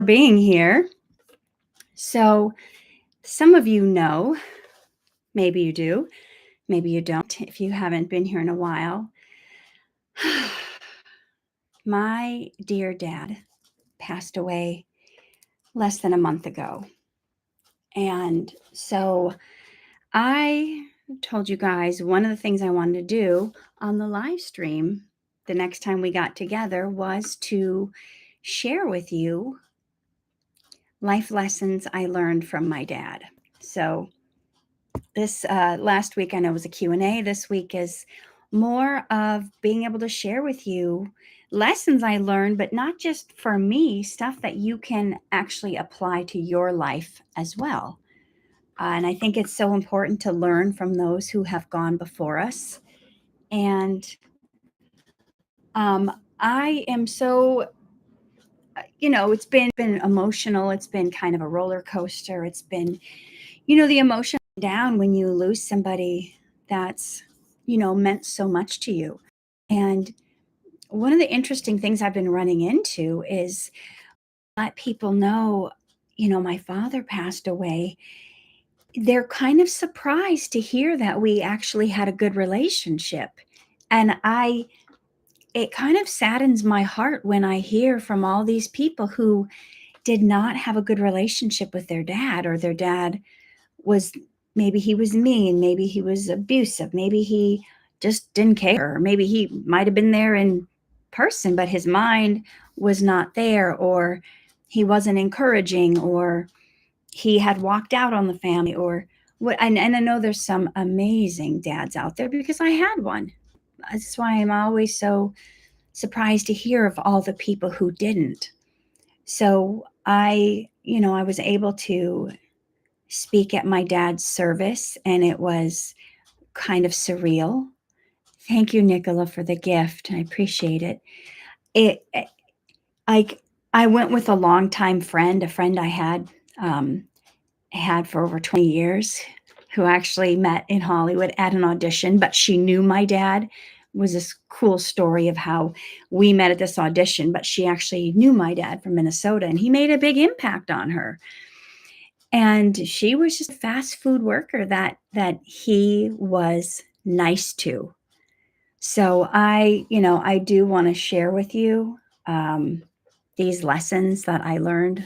being here. So, some of you know, maybe you do, maybe you don't, if you haven't been here in a while. My dear dad passed away less than a month ago. And so I told you guys one of the things I wanted to do on the live stream the next time we got together was to share with you life lessons I learned from my dad. So this last week I know was a Q&A. This week is more of being able to share with you lessons I learned, but not just for me, stuff that you can actually apply to your life as well. And I think it's so important to learn from those who have gone before us. And I am so, it's been emotional. It's been kind of a roller coaster. It's been, the emotion down when you lose somebody that's, meant so much to you. And one of the interesting things I've been running into is let people know, my father passed away. They're kind of surprised to hear that we actually had a good relationship. And it kind of saddens my heart when I hear from all these people who did not have a good relationship with their dad, or their dad was, maybe he was mean, maybe he was abusive, maybe he just didn't care, or maybe he might have been there in person, but his mind was not there, or he wasn't encouraging, or he had walked out on the family, or what. And I know there's some amazing dads out there because I had one. That's why I'm always so surprised to hear of all the people who didn't. So I was able to speak at my dad's service, and it was kind of surreal. Thank you, Nicola, for the gift. I appreciate it. It I I went with a longtime friend, a friend I had for over 20 years, who actually met in Hollywood at an audition, but she knew my dad. It was this cool story of how we met at this audition, but she actually knew my dad from Minnesota, and he made a big impact on her. And she was just a fast food worker that he was nice to. So I do want to share with you these lessons that I learned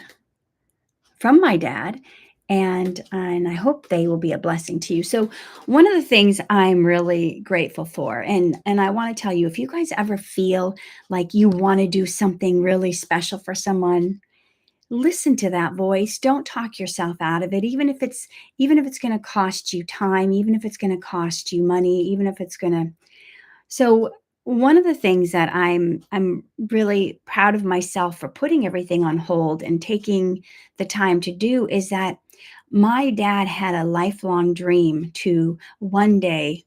from my dad, and I hope they will be a blessing to you. So one of the things I'm really grateful for, and I want to tell you, if you guys ever feel like you want to do something really special for someone, listen to that voice. Don't talk yourself out of it, even if it's going to cost you time, even if it's going to cost you money, even if it's going to. So one of the things that I'm really proud of myself for putting everything on hold and taking the time to do is that my dad had a lifelong dream to one day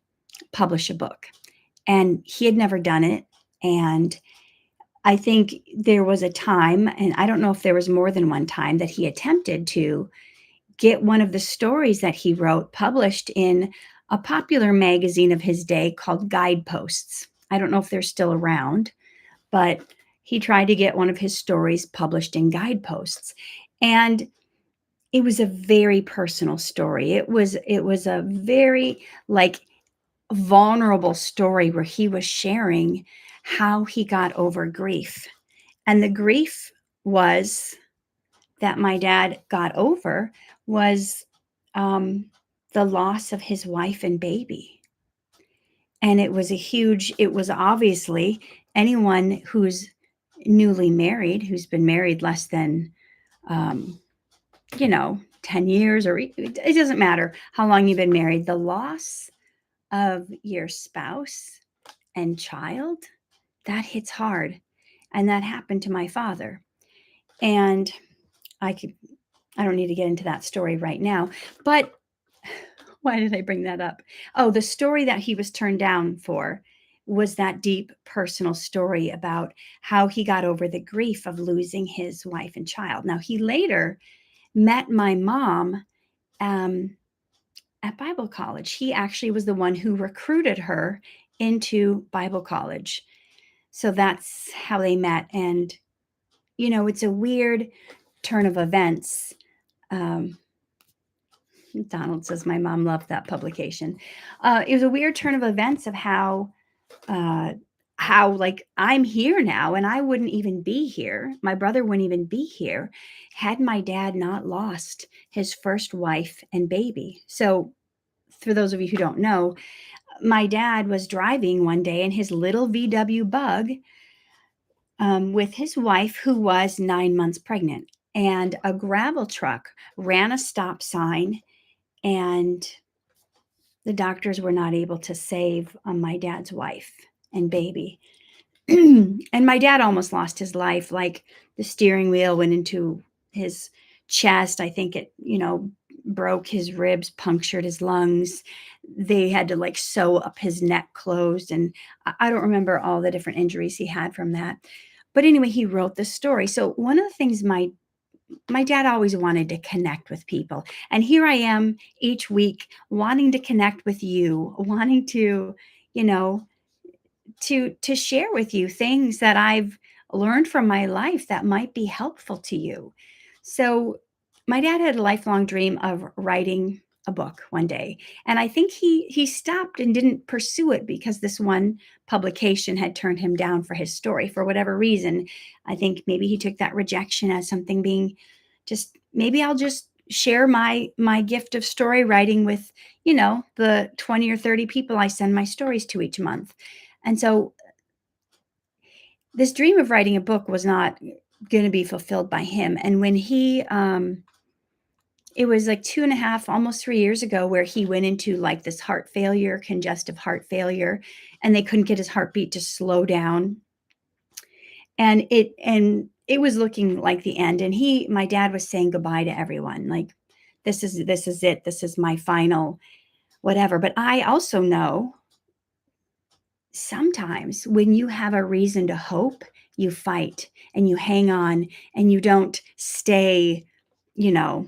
publish a book, and he had never done it. And I think there was a time, and I don't know if there was more than one time, that he attempted to get one of the stories that he wrote published in a popular magazine of his day called Guideposts. I don't know if they're still around, but he tried to get one of his stories published in Guideposts. And it was a very personal story. It was a very, like, vulnerable story where he was sharing how he got over grief. And the grief was that my dad got over was um, the loss of his wife and baby. And it was obviously anyone who's newly married, who's been married less than, um, 10 years, or it doesn't matter how long you've been married, the loss of your spouse and child, that hits hard. And that happened to my father. And I could I don't need to get into that story right now, but why did I bring that up? Oh, the story that he was turned down for was that deep personal story about how he got over the grief of losing his wife and child. Now, he later met my mom um, at Bible college. He actually was the one who recruited her into Bible college. So that's how they met. And, it's a weird turn of events. Um, Donald says my mom loved that publication. It was a weird turn of events of uh, how like I'm here now and I wouldn't even be here. My brother wouldn't even be here had my dad not lost his first wife and baby. So for those of you who don't know, my dad was driving one day in his little VW Bug with his wife, who was 9 months pregnant. And a gravel truck ran a stop sign, and the doctors were not able to save my dad's wife and baby. And my dad almost lost his life. Like the steering wheel went into his chest. I think it, broke his ribs, punctured his lungs. They had to like sew up his neck closed. And I don't remember all the different injuries he had from that. But anyway, he wrote this story. So one of the things my dad always wanted to connect with people. And here I am each week wanting to connect with you, wanting to, you know, to share with you things that I've learned from my life that might be helpful to you. So my dad had a lifelong dream of writing a book one day, and I think he stopped and didn't pursue it because this one publication had turned him down for his story for whatever reason. I think maybe he took that rejection as something being just, maybe I'll just share my gift of story writing with, the 20 or 30 people I send my stories to each month. And so this dream of writing a book was not going to be fulfilled by him. And when it was like 2.5, almost 3 years ago, where he went into like this heart failure, congestive heart failure, and they couldn't get his heartbeat to slow down. And it was looking like the end. And my dad was saying goodbye to everyone. Like, this is it. This is my final whatever. But I also know sometimes when you have a reason to hope, you fight and you hang on and you don't stay, you know,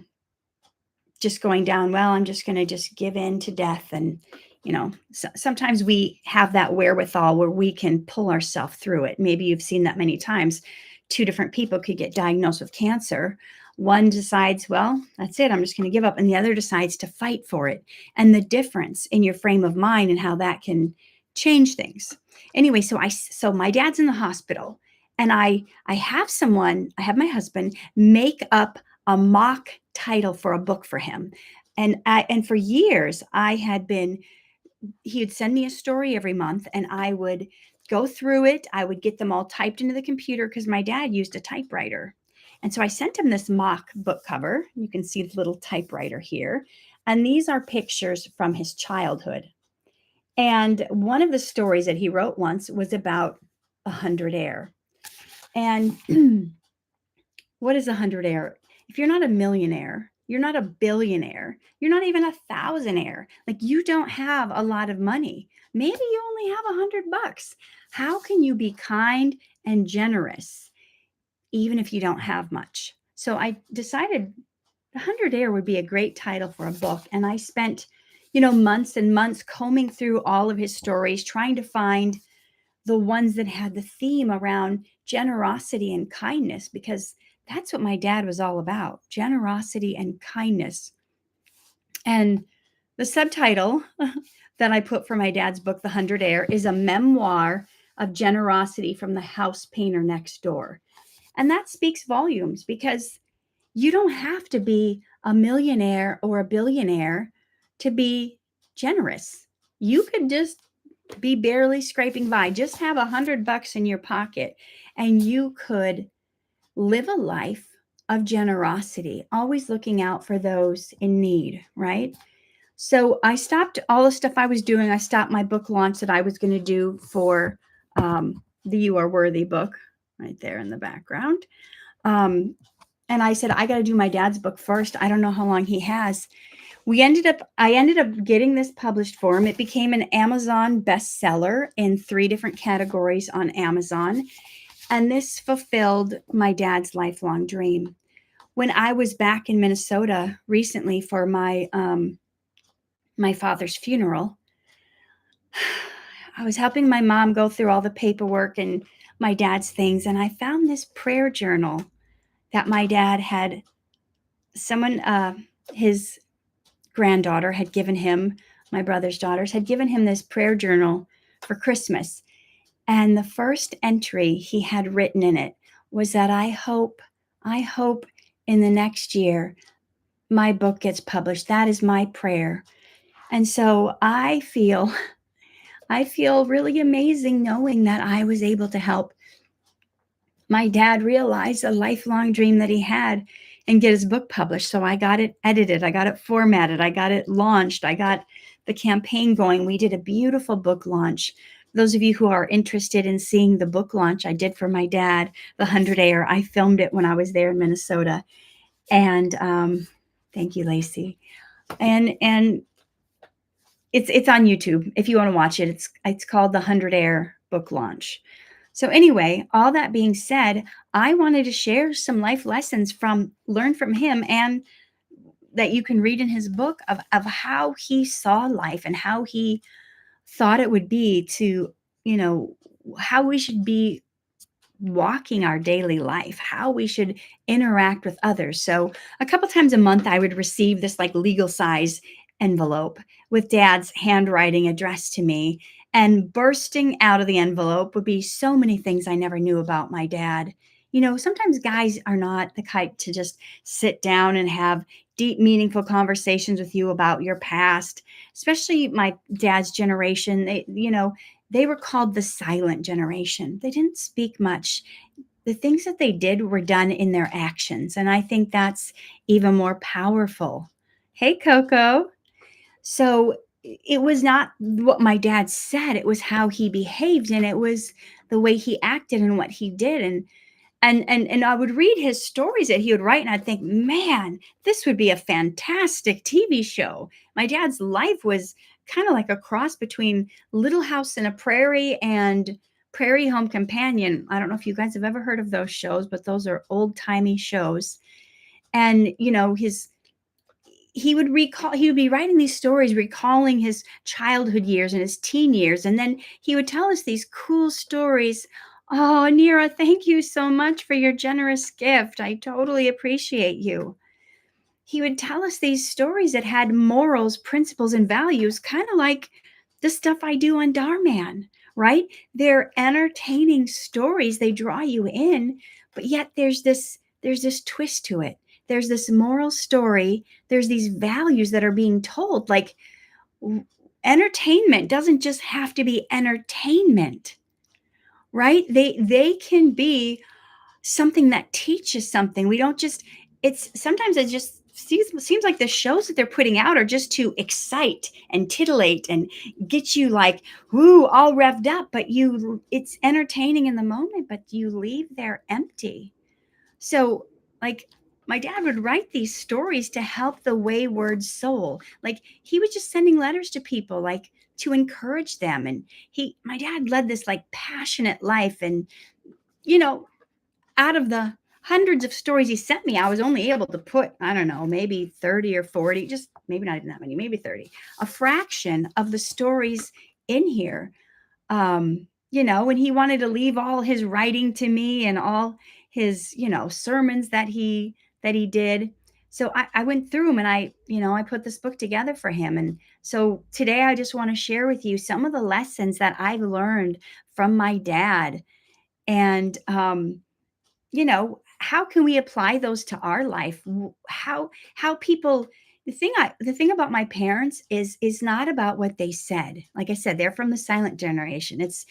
just going down, well, I'm just going to just give in to death. And, sometimes we have that wherewithal where we can pull ourselves through it. Maybe you've seen that many times. Two different people could get diagnosed with cancer. One decides, well, that's it, I'm just going to give up. And the other decides to fight for it. And the difference in your frame of mind and how that can change things. Anyway, so my dad's in the hospital, and I have my husband make up a mock title for a book for him. And for years he would send me a story every month, and I would go through it. I would get them all typed into the computer because my dad used a typewriter. And so I sent him this mock book cover. You can see the little typewriter here. And these are pictures from his childhood. And one of the stories that he wrote once was about Hundred-Aire. And what is Hundred-Aire? If you're not a millionaire, you're not a billionaire, you're not even a thousandaire, like you don't have a lot of money. Maybe you only have $100. How can you be kind and generous even if you don't have much? So I decided the Hundred-Aire would be a great title for a book. And I spent, months and months combing through all of his stories, trying to find the ones that had the theme around generosity and kindness, because that's what my dad was all about, generosity and kindness. And the subtitle that I put for my dad's book, The Hundred-Aire, is a memoir of generosity from the house painter next door. And that speaks volumes, because you don't have to be a millionaire or a billionaire to be generous. You could just be barely scraping by, just have $100 in your pocket, and you could live a life of generosity, always looking out for those in need, right? So I stopped all the stuff I was doing. I stopped my book launch that I was going to do for the You Are Worthy book right there in the background. And I said, I got to do my dad's book first. I don't know how long he has. I ended up getting this published for him. It became an Amazon bestseller in 3 different categories on Amazon. And this fulfilled my dad's lifelong dream. When I was back in Minnesota recently for my father's funeral, I was helping my mom go through all the paperwork and my dad's things. And I found this prayer journal that my dad had someone, his granddaughter had given him, my brother's daughters had given him this prayer journal for Christmas. And the first entry he had written in it was that I hope in the next year my book gets published. That is my prayer. And so I feel really amazing knowing that I was able to help my dad realize a lifelong dream that he had and get his book published. So I got it edited, I got it formatted, I got it launched, I got the campaign going. We did a beautiful book launch. Those of you who are interested in seeing the book launch I did for my dad, the Hundred-Aire, I filmed it when I was there in Minnesota. And thank you, Lacey. And it's on YouTube if you want to watch it. It's called the Hundred-Aire book launch. So anyway, all that being said, I wanted to share some life lessons from learn from him, and that you can read in his book of how he saw life and how he thought it would be to, you know, how we should be walking our daily life, how we should interact with others. So a couple times a month, I would receive this like legal size envelope with dad's handwriting addressed to me. And bursting out of the envelope would be so many things I never knew about my dad. You know, sometimes guys are not the type to just sit down and have deep, meaningful conversations with you about your past, especially my dad's generation. They were called the silent generation. They didn't speak much. The things that they did were done in their actions. And I think that's even more powerful. Hey, Coco. So it was not what my dad said, it was how he behaved, and it was the way he acted and what he did. And I would read his stories that he would write, and I'd think, man, this would be a fantastic TV show. My dad's life was kind of like a cross between Little House on a Prairie and Prairie Home Companion. I don't know if you guys have ever heard of those shows, but those are old-timey shows. And he would be writing these stories recalling his childhood years and his teen years, and then he would tell us these cool stories. Oh, Nira, thank you so much for your generous gift. I totally appreciate you. He would tell us these stories that had morals, principles, and values, kind of like the stuff I do on Darman, right? They're entertaining stories, they draw you in, but yet there's this twist to it. There's this moral story, there's these values that are being told. Like, entertainment doesn't just have to be entertainment, right? They can be something that teaches something. We don't just it's sometimes it just seems like the shows that they're putting out are just to excite and titillate and get you like, whoo, all revved up, but it's entertaining in the moment, but you leave there empty. So, like, my dad would write these stories to help the wayward soul. Like, he was just sending letters to people, like, to encourage them. And my dad led this like passionate life. And, you know, out of the hundreds of stories he sent me, I was only able to put, I don't know, maybe 30 or 40, just maybe not even that many, maybe 30, a fraction of the stories in here. When he wanted to leave all his writing to me and all his, sermons that he did. So I went through them, and I put this book together for him. And so today I just want to share with you some of the lessons that I've learned from my dad. And how can we apply those to our life? How people the thing about my parents is not about what they said. Like I said, they're from the silent generation. It's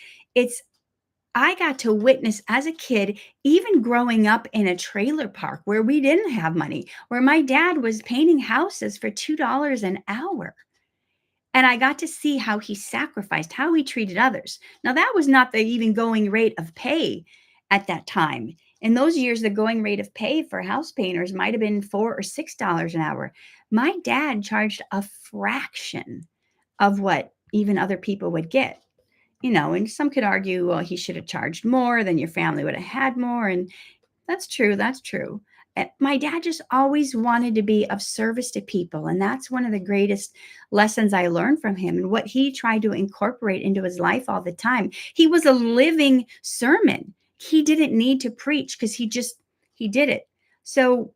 I got to witness as a kid, even growing up in a trailer park where we didn't have money, where my dad was painting houses for $2 an hour. And I got to see how he sacrificed, how he treated others. Now, that was not the even going rate of pay at that time. In those years, the going rate of pay for house painters might have been $4 or $6 an hour. My dad charged a fraction of what even other people would get. And some could argue, well, he should have charged more, then your family would have had more. And that's true. That's true. My dad just always wanted to be of service to people. And that's one of the greatest lessons I learned from him, and what he tried to incorporate into his life all the time. He was a living sermon. He didn't need to preach because he did it. So,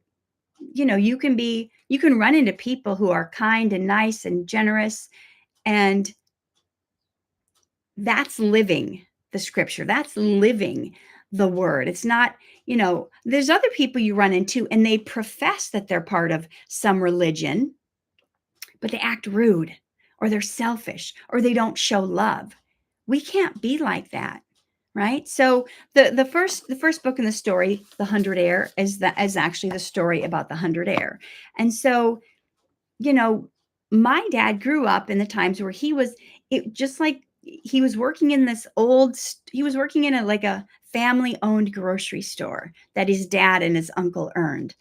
you can run into people who are kind and nice and generous, and that's living the scripture. That's living the word. It's not, there's other people you run into and they profess that they're part of some religion, but they act rude or they're selfish or they don't show love. We can't be like that, right? So the first book in the story, the Hundred-Aire, is actually the story about the Hundred-Aire. And so, you know, my dad grew up in the times where just like he was working in he was working in a family owned grocery store that his dad and his uncle owned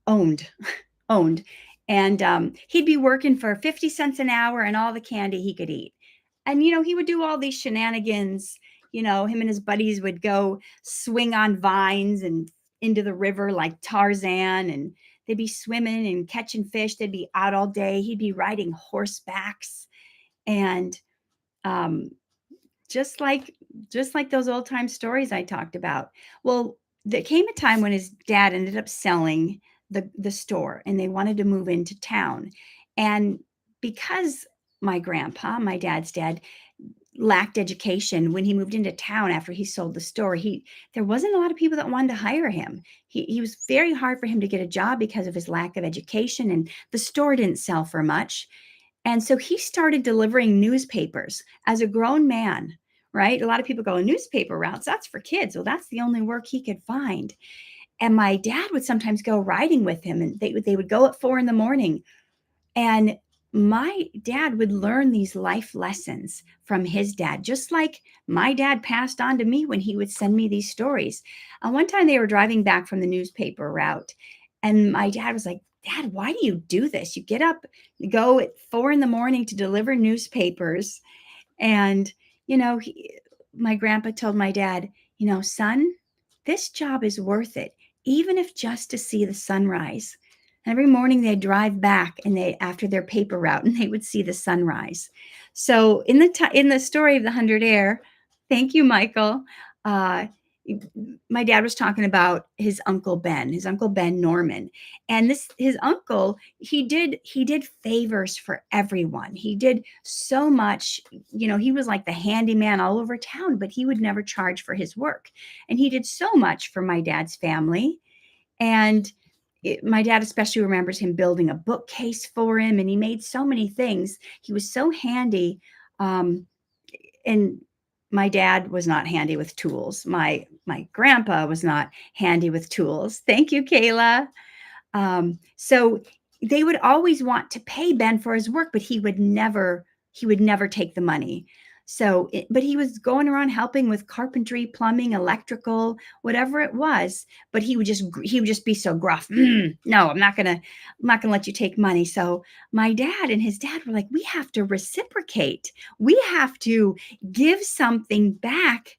owned. And he'd be working for 50 cents an hour and all the candy he could eat. And, he would do all these shenanigans. Him and his buddies would go swing on vines and into the river like Tarzan, and they'd be swimming and catching fish. They'd be out all day. He'd be riding horsebacks. And um, just like those old time stories I talked about. Well, there came a time when his dad ended up selling the store and they wanted to move into town. And because my dad's dad, lacked education when he moved into town after he sold the store, there wasn't a lot of people that wanted to hire him. He was very hard for him to get a job because of his lack of education, and the store didn't sell for much. And so he started delivering newspapers as a grown man, right? A lot of people go, newspaper routes, that's for kids. Well, that's the only work he could find. And my dad would sometimes go riding with him, and they would go at 4 a.m. And my dad would learn these life lessons from his dad, just like my dad passed on to me when he would send me these stories. One time they were driving back from the newspaper route, and my dad was like, Dad, why do you do this? You get up, you go at 4 a.m. to deliver newspapers. And, my grandpa told my dad, son, this job is worth it, even if just to see the sunrise. Every morning they'd drive back and after their paper route, and they would see the sunrise. So in the story of the Hundred-Aire, thank you, Michael. Uh, my dad was talking about his Uncle Ben Norman. And his uncle, he did favors for everyone. He did so much. He was like the handyman all over town, but he would never charge for his work. And he did so much for my dad's family. And my dad especially remembers him building a bookcase for him, and he made so many things. He was so handy. And my dad was not handy with tools. My grandpa was not handy with tools. Thank you, Kayla. So they would always want to pay Ben for his work, but he would never take the money. So, but he was going around helping with carpentry, plumbing, electrical, whatever it was. But he would just be so gruff. No, I'm not gonna let you take money. So my dad and his dad were like, we have to reciprocate. We have to give something back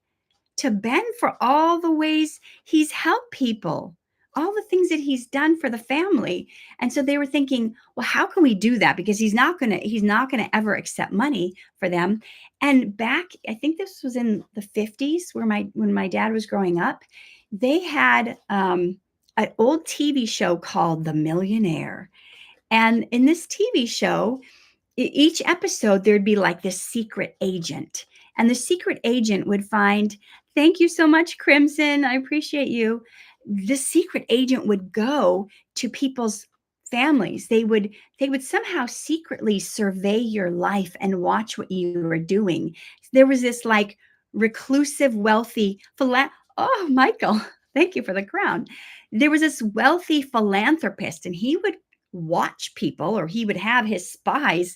to Ben for all the ways he's helped people, all the things that he's done for the family. And so they were thinking, well, how can we do that? Because he's not going to ever accept money for them. And back, I think this was in the 50s when my dad was growing up, they had an old TV show called The Millionaire. And in this TV show, each episode there'd be like this secret agent, and the secret agent would find, thank you so much, Crimson, I appreciate you. The secret agent would go to people's families. They would somehow secretly survey your life and watch what you were doing. There was this like reclusive wealthy oh, Michael, thank you for the crown. There was this wealthy philanthropist, and he would watch people, or he would have his spies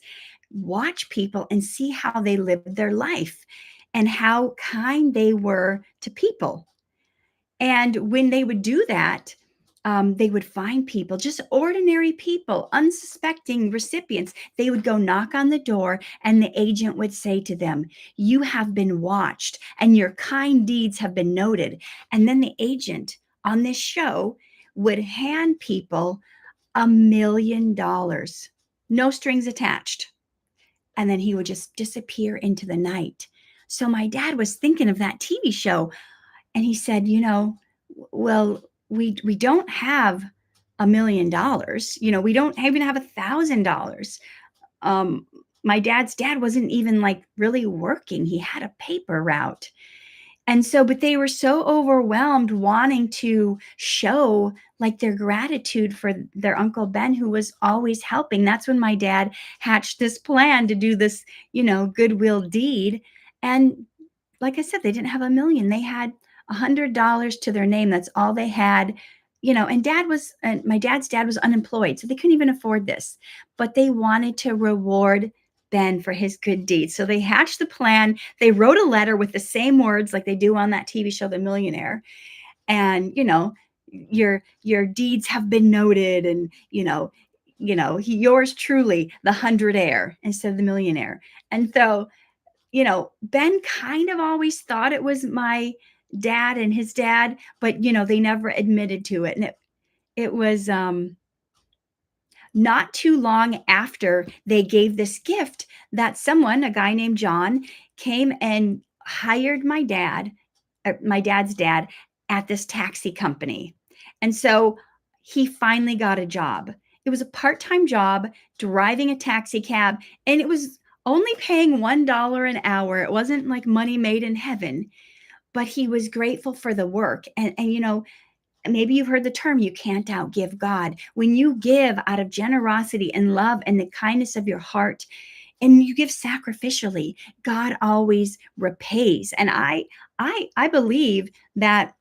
watch people and see how they lived their life and how kind they were to people. And when they would do that, they would find people, just ordinary people, unsuspecting recipients. They would go knock on the door, and the agent would say to them, you have been watched and your kind deeds have been noted. And then the agent on this show would hand people $1 million, no strings attached. And then he would just disappear into the night. So my dad was thinking of that TV show, and he said, well, we don't have $1 million. We don't even have $1,000. Um, my dad's dad wasn't even like really working. He had a paper route. And so, but they were so overwhelmed wanting to show like their gratitude for their Uncle Ben, who was always helping. That's when my dad hatched this plan to do this, goodwill deed. And like I said, they didn't have a million. They had $100 to their name. That's all they had. And my dad's dad was unemployed, so they couldn't even afford this. But they wanted to reward Ben for his good deeds. So they hatched the plan. They wrote a letter with the same words like they do on that TV show, The Millionaire. And, your deeds have been noted, and yours truly, the Hundred-Aire instead of the millionaire. And so, Ben kind of always thought it was my dad and his dad, but they never admitted to it. And it was not too long after they gave this gift that someone, a guy named John, came and hired my dad's dad, at this taxi company. And so he finally got a job. It was a part-time job driving a taxi cab, and it was only paying $1 an hour. It wasn't like money made in heaven, but he was grateful for the work. And maybe you've heard the term, you can't outgive God. When you give out of generosity and love and the kindness of your heart, and you give sacrificially, God always repays. And I believe that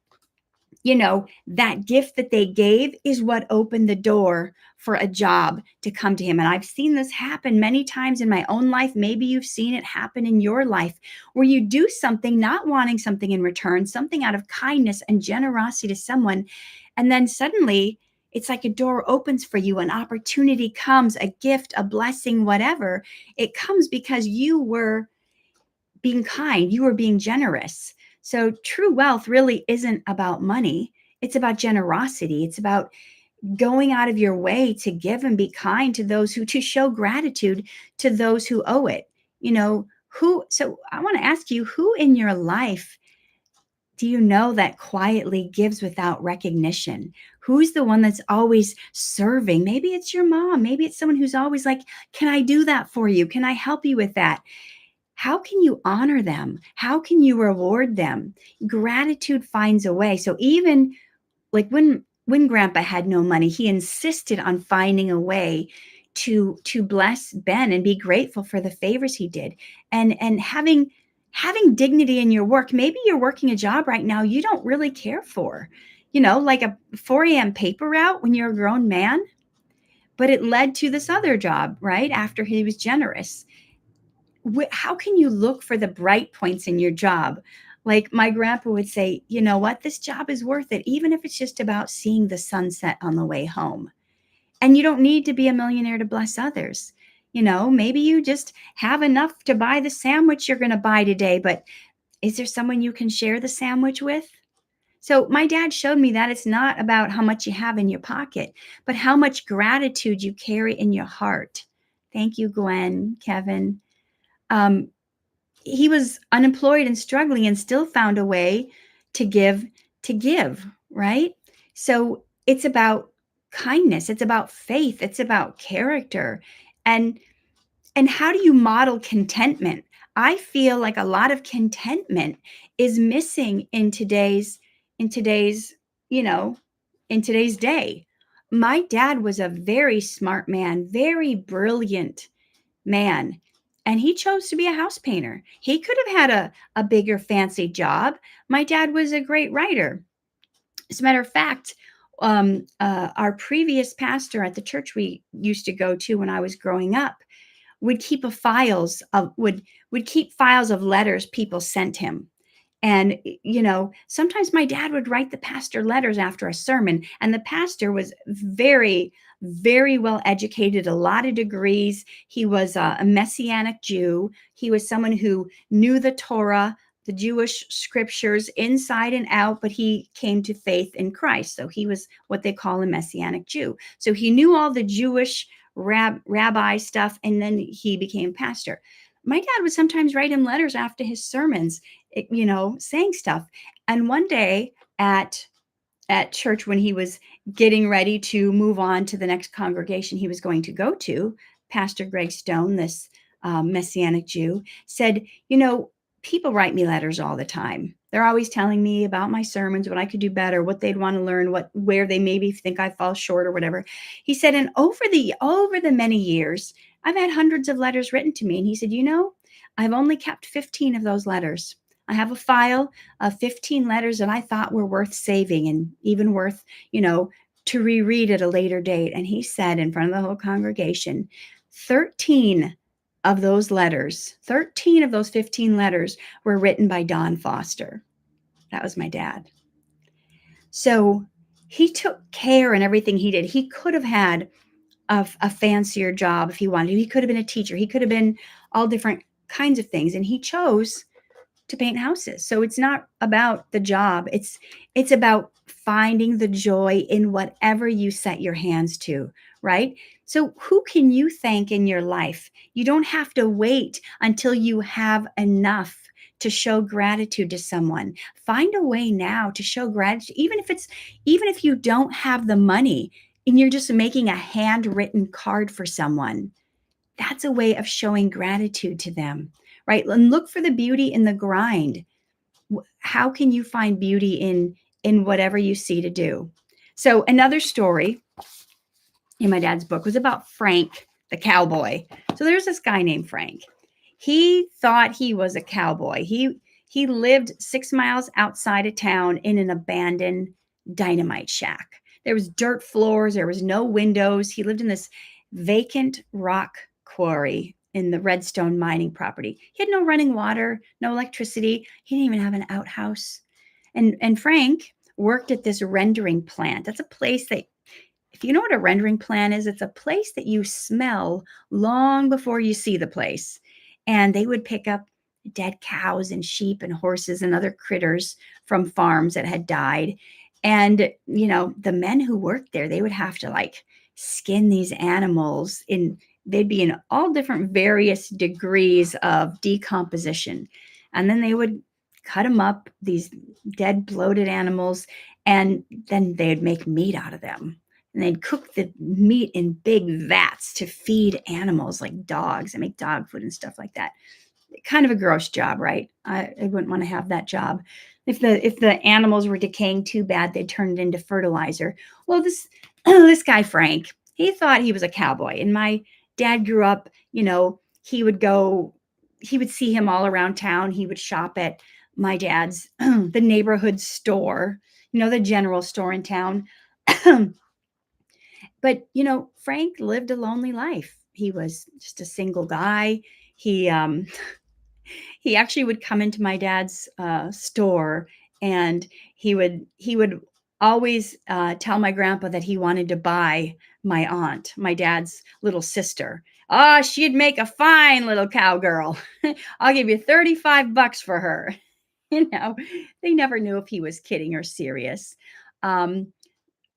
that gift that they gave is what opened the door for a job to come to him. And I've seen this happen many times in my own life. Maybe you've seen it happen in your life, where you do something not wanting something in return, something out of kindness and generosity to someone. And then suddenly it's like a door opens for you, an opportunity comes, a gift, a blessing, whatever. It comes because you were being kind, you were being generous. So true wealth really isn't about money. It's about generosity. It's about going out of your way to give and be kind to those to show gratitude to those who owe it. So I want to ask you, who in your life do you know that quietly gives without recognition? Who's the one that's always serving? Maybe it's your mom. Maybe it's someone who's always like, can I do that for you? Can I help you with that? How can you honor them? How can you reward them? Gratitude finds a way. So even like when grandpa had no money, he insisted on finding a way to bless Ben and be grateful for the favors he did. And having dignity in your work. Maybe you're working a job right now you don't really care for, like a 4 a.m. paper route when you're a grown man, but it led to this other job, right? After he was generous. How can you look for the bright points in your job? Like my grandpa would say, you know what, this job is worth it, even if it's just about seeing the sunset on the way home. And you don't need to be a millionaire to bless others. Maybe you just have enough to buy the sandwich you're going to buy today, but is there someone you can share the sandwich with? So my dad showed me that it's not about how much you have in your pocket, but how much gratitude you carry in your heart. Thank you, Gwen, Kevin. Um, he was unemployed and struggling and still found a way to give, right? So it's about kindness, it's about faith, it's about character. And how do you model contentment? I feel like a lot of contentment is missing in today's you know in today's day. My dad was a very smart man, very brilliant man, and he chose to be a house painter. He could have had a bigger fancy job. My dad was a great writer. As a matter of fact, our previous pastor at the church we used to go to when I was growing up would keep files of letters people sent him. And sometimes my dad would write the pastor letters after a sermon, and the pastor was very, very well educated, a lot of degrees. He was a Messianic Jew. He was someone who knew the Torah, the Jewish scriptures inside and out, but he came to faith in Christ. So he was what they call a Messianic Jew. So he knew all the Jewish rabbi stuff, and then he became pastor. My dad would sometimes write him letters after his sermons, saying stuff. And one day at at church when he was getting ready to move on to the next congregation he was going to go to. Pastor Greg Stone, this Messianic Jew, said, people write me letters all the time. They're always telling me about my sermons, what I could do better, what they'd want to learn, where they maybe think I fall short or whatever. He said, and over the many years, I've had hundreds of letters written to me. And he said, I've only kept 15 of those letters. I have a file of 15 letters that I thought were worth saving and even worth, to reread at a later date. And he said in front of the whole congregation, 13 of those letters, 13 of those 15 letters were written by Don Foster. That was my dad. So he took care in everything he did. He could have had a fancier job if he wanted to. He could have been a teacher. He could have been all different kinds of things. And he chose to paint houses. So it's not about the job. It's about finding the joy in whatever you set your hands to, right? So who can you thank in your life? You don't have to wait until you have enough to show gratitude to someone. Find a way now to show gratitude, even if you don't have the money and you're just making a handwritten card for someone. That's a way of showing gratitude to them, right? And look for the beauty in the grind. How can you find beauty in whatever you see to do? So another story in my dad's book was about Frank, the cowboy. So there's this guy named Frank. He thought he was a cowboy. He lived 6 miles outside of town in an abandoned dynamite shack. There was dirt floors. There was no windows. He lived in this vacant rock quarry in the Redstone mining property. He had no running water, no electricity. He didn't even have an outhouse. And Frank worked at this rendering plant. That's a place that, if you know what a rendering plant is, it's a place that you smell long before you see the place. And they would pick up dead cows and sheep and horses and other critters from farms that had died. And, the men who worked there, they would have to skin these animals they'd be in all different various degrees of decomposition. And then they would cut them up, these dead, bloated animals, and then they'd make meat out of them. And they'd cook the meat in big vats to feed animals like dogs and make dog food and stuff like that. Kind of a gross job, right? I wouldn't want to have that job. If the animals were decaying too bad, they'd turn it into fertilizer. Well, this guy Frank, he thought he was a cowboy. And my dad grew up, he would see him all around town. He would shop at my dad's the neighborhood store, the general store in town. But Frank lived a lonely life. He was just a single guy. He actually would come into my dad's store, and he would always tell my grandpa that he wanted to buy my aunt, my dad's little sister. She'd make a fine little cowgirl. I'll give you $35 for her. They never knew if he was kidding or serious. Um,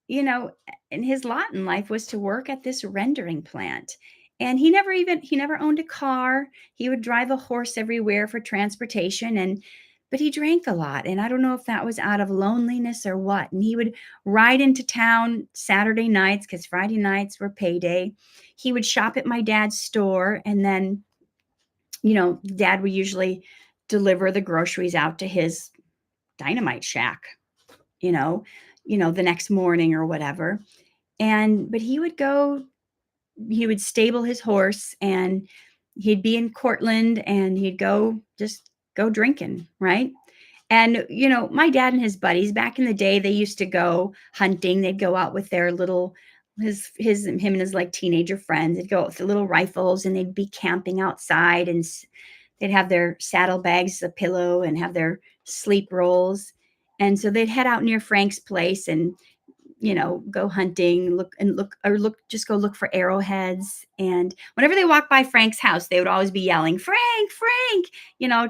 and his lot in life was to work at this rendering plant. And he never owned a car. He would drive a horse everywhere for transportation, but he drank a lot. And I don't know if that was out of loneliness or what. And he would ride into town Saturday nights because Friday nights were payday. He would shop at my dad's store, and then, dad would usually deliver the groceries out to his dynamite shack, the next morning or whatever. But he would stable his horse, and he'd be in Cortland, and he'd just go drinking, right? And, my dad and his buddies back in the day, they used to go hunting. They'd go out with their him and his teenager friends. They'd go out with the little rifles, and they'd be camping outside, and they'd have their saddlebags, a pillow, and have their sleep rolls. And so they'd head out near Frank's place and, go hunting, just go look for arrowheads. And whenever they walked by Frank's house, they would always be yelling, Frank, Frank,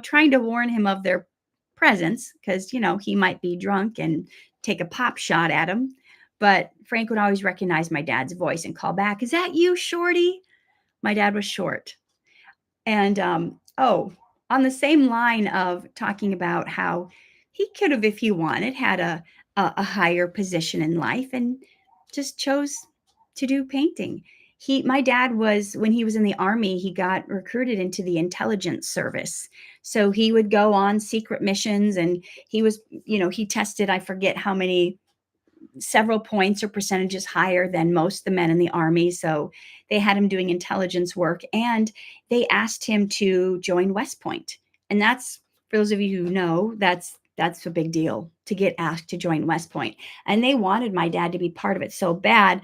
trying to warn him of their presence because, he might be drunk and take a pop shot at him. But Frank would always recognize my dad's voice and call back, is that you, Shorty? My dad was short. And, on the same line of talking about how he could have, if he wanted, had a higher position in life and just chose to do painting. My dad was, when he was in the army, he got recruited into the intelligence service. So he would go on secret missions, and he was, he tested, I forget how many, several points or percentages higher than most of the men in the army. So they had him doing intelligence work, and they asked him to join West Point. And that's, for those of you who know, that's a big deal to get asked to join West Point. And they wanted my dad to be part of it so bad.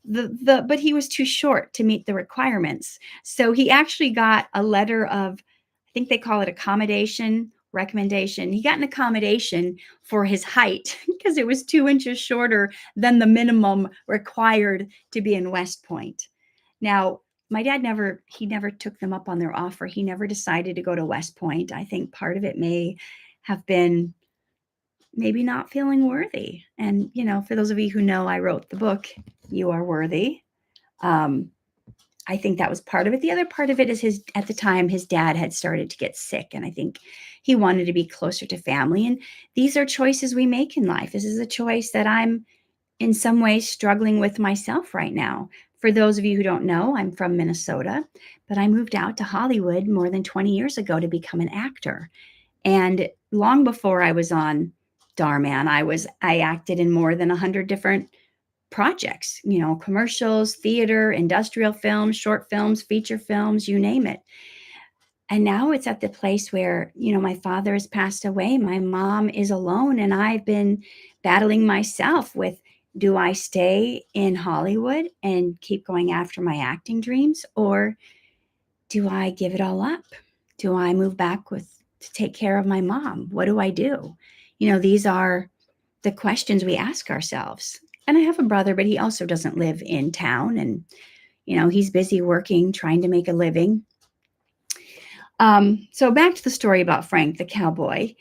But he was too short to meet the requirements. So he actually got a letter of, I think they call it accommodation recommendation. He got an accommodation for his height because it was 2 inches shorter than the minimum required to be in West Point. Now, my dad never took them up on their offer. He never decided to go to West Point. I think part of it may have been maybe not feeling worthy. And, for those of you who know, I wrote the book, You Are Worthy. I think that was part of it. The other part of it is at the time, his dad had started to get sick, and I think he wanted to be closer to family. And these are choices we make in life. This is a choice that I'm in some ways struggling with myself right now. For those of you who don't know, I'm from Minnesota, but I moved out to Hollywood more than 20 years ago to become an actor. And long before I was on Darman, I acted in more than 100 different projects, commercials, theater, industrial films, short films, feature films, you name it. And now it's at the place where, my father has passed away. My mom is alone, and I've been battling myself with, do I stay in Hollywood and keep going after my acting dreams, or do I give it all up? Do I move back to take care of my mom? What do I do? These are the questions we ask ourselves. And I have a brother, but he also doesn't live in town. And, he's busy working, trying to make a living. So back to the story about Frank, the cowboy.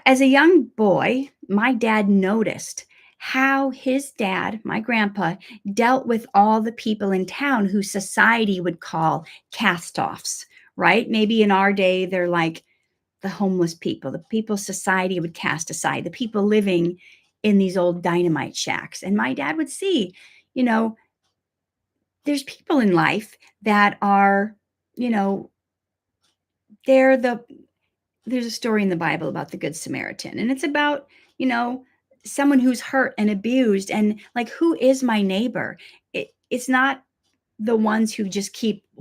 As a young boy, my dad noticed how his dad, my grandpa, dealt with all the people in town who society would call cast-offs, right? Maybe in our day, they're like the homeless people, the people society would cast aside, the people living in these old dynamite shacks. And my dad would see, you know, there's people in life that are, you know, they're there's a story in the Bible about the Good Samaritan, and it's about, someone who's hurt and abused, and like, who is my neighbor? It's not the ones who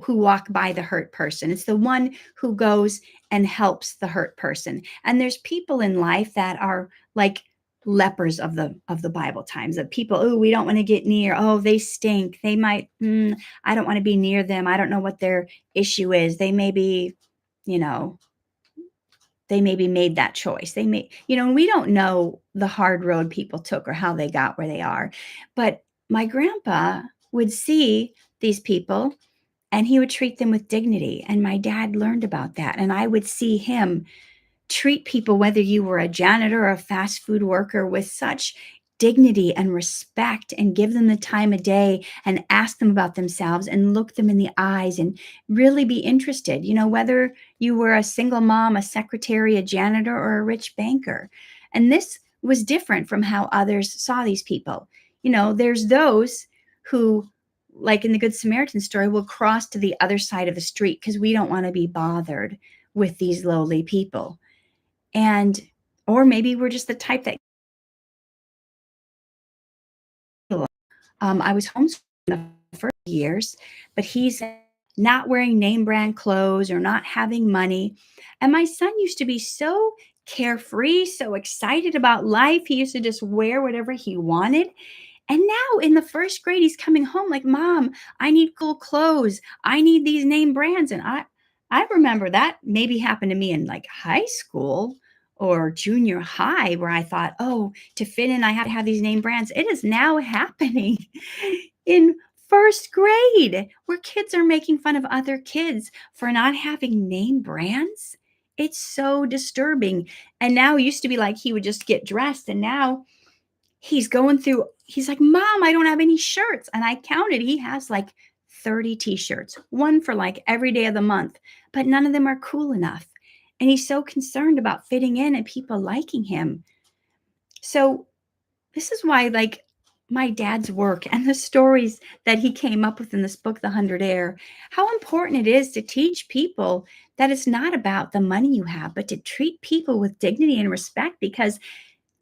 walk by the hurt person. It's the one who goes and helps the hurt person. And there's people in life that are like lepers of the Bible times, of people, oh, we don't want to get near. Oh, they stink. They might, I don't want to be near them. I don't know what their issue is. They may be, you know, they maybe made that choice. We don't know the hard road people took or how they got where they are. But my grandpa would see these people and he would treat them with dignity. And my dad learned about that. And I would see him treat people, whether you were a janitor or a fast food worker, with such dignity and respect, and give them the time of day and ask them about themselves and look them in the eyes and really be interested, whether you were a single mom, a secretary, a janitor, or a rich banker. And this was different from how others saw these people. There's those who, like in the Good Samaritan story, will cross to the other side of the street because we don't want to be bothered with these lowly people. Or maybe we're just the type that, I was homeschooling the first years, but he's not wearing name brand clothes or not having money. And my son used to be so carefree, so excited about life. He used to just wear whatever he wanted. And now in the first grade, he's coming home like, Mom, I need cool clothes. I need these name brands. And I remember that maybe happened to me in like high school or junior high, where I thought, oh, to fit in, I have to have these name brands. It is now happening in first grade, where kids are making fun of other kids for not having name brands. It's so disturbing. And now it used to be like he would just get dressed, and now he's like, Mom, I don't have any shirts. And I counted, he has like 30 t-shirts, one for like every day of the month, but none of them are cool enough. And he's so concerned about fitting in and people liking him. So this is why, like, my dad's work and the stories that he came up with in this book, The Hundred-Aire, how important it is to teach people that it's not about the money you have, but to treat people with dignity and respect because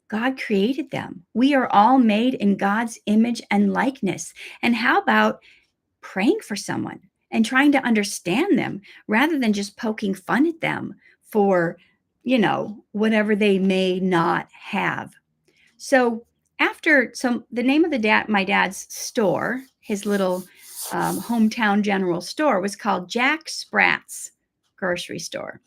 God created them. We are all made in God's image and likeness. And how about praying for someone and trying to understand them rather than just poking fun at them for, whatever they may not have? So the name of my dad's store, his little hometown general store, was called Jack Sprat's grocery store.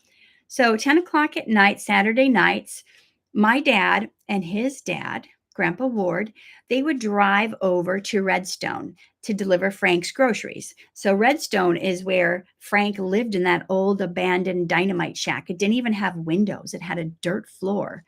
So 10 o'clock at night, Saturday nights, my dad and his dad, Grandpa Ward, they would drive over to Redstone to deliver Frank's groceries. So Redstone is where Frank lived, in that old abandoned dynamite shack. It didn't even have windows. It had a dirt floor.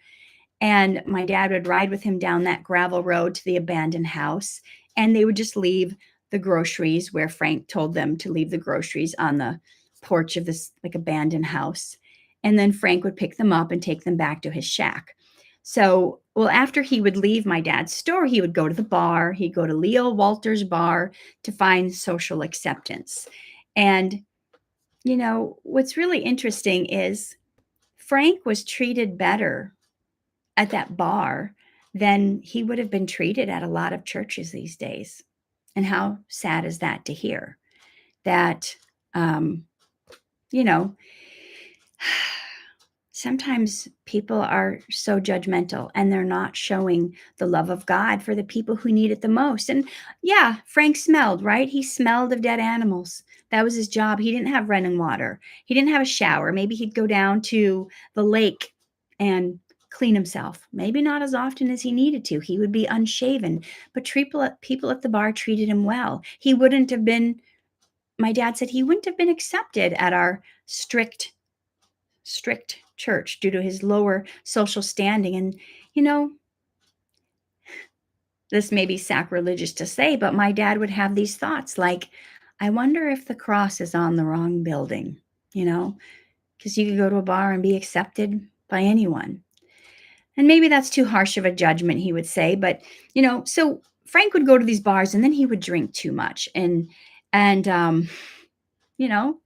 And my dad would ride with him down that gravel road to the abandoned house. And they would just leave the groceries where Frank told them to leave the groceries, on the porch of this like abandoned house. And then Frank would pick them up and take them back to his shack. So, well, after he would leave my dad's store, he would go to the bar. He'd go to Leo Walter's bar to find social acceptance. And, what's really interesting is Frank was treated better at that bar than he would have been treated at a lot of churches these days. And how sad is that to hear that, you know, sometimes people are so judgmental and they're not showing the love of God for the people who need it the most. And yeah, Frank smelled, right? He smelled of dead animals. That was his job. He didn't have running water. He didn't have a shower. Maybe he'd go down to the lake and clean himself. Maybe not as often as he needed to. He would be unshaven, but people at the bar treated him well. My dad said he wouldn't have been accepted at our strict church due to his lower social standing. And, you know, this may be sacrilegious to say, but my dad would have these thoughts like, I wonder if the cross is on the wrong building, because you could go to a bar and be accepted by anyone. And maybe that's too harsh of a judgment, he would say, but, so Frank would go to these bars and then he would drink too much and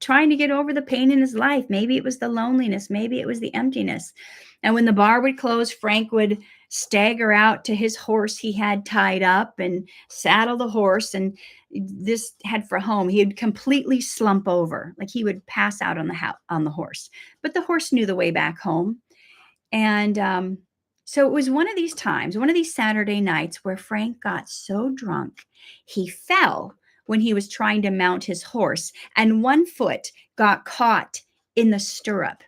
trying to get over the pain in his life. Maybe it was the loneliness, maybe it was the emptiness. And when the bar would close, Frank would stagger out to his horse he had tied up and saddle the horse and this head for home. He'd completely slump over, like he would pass out on the horse. But the horse knew the way back home. And so it was one of these Saturday nights where Frank got so drunk, he fell when he was trying to mount his horse, and one foot got caught in the stirrup.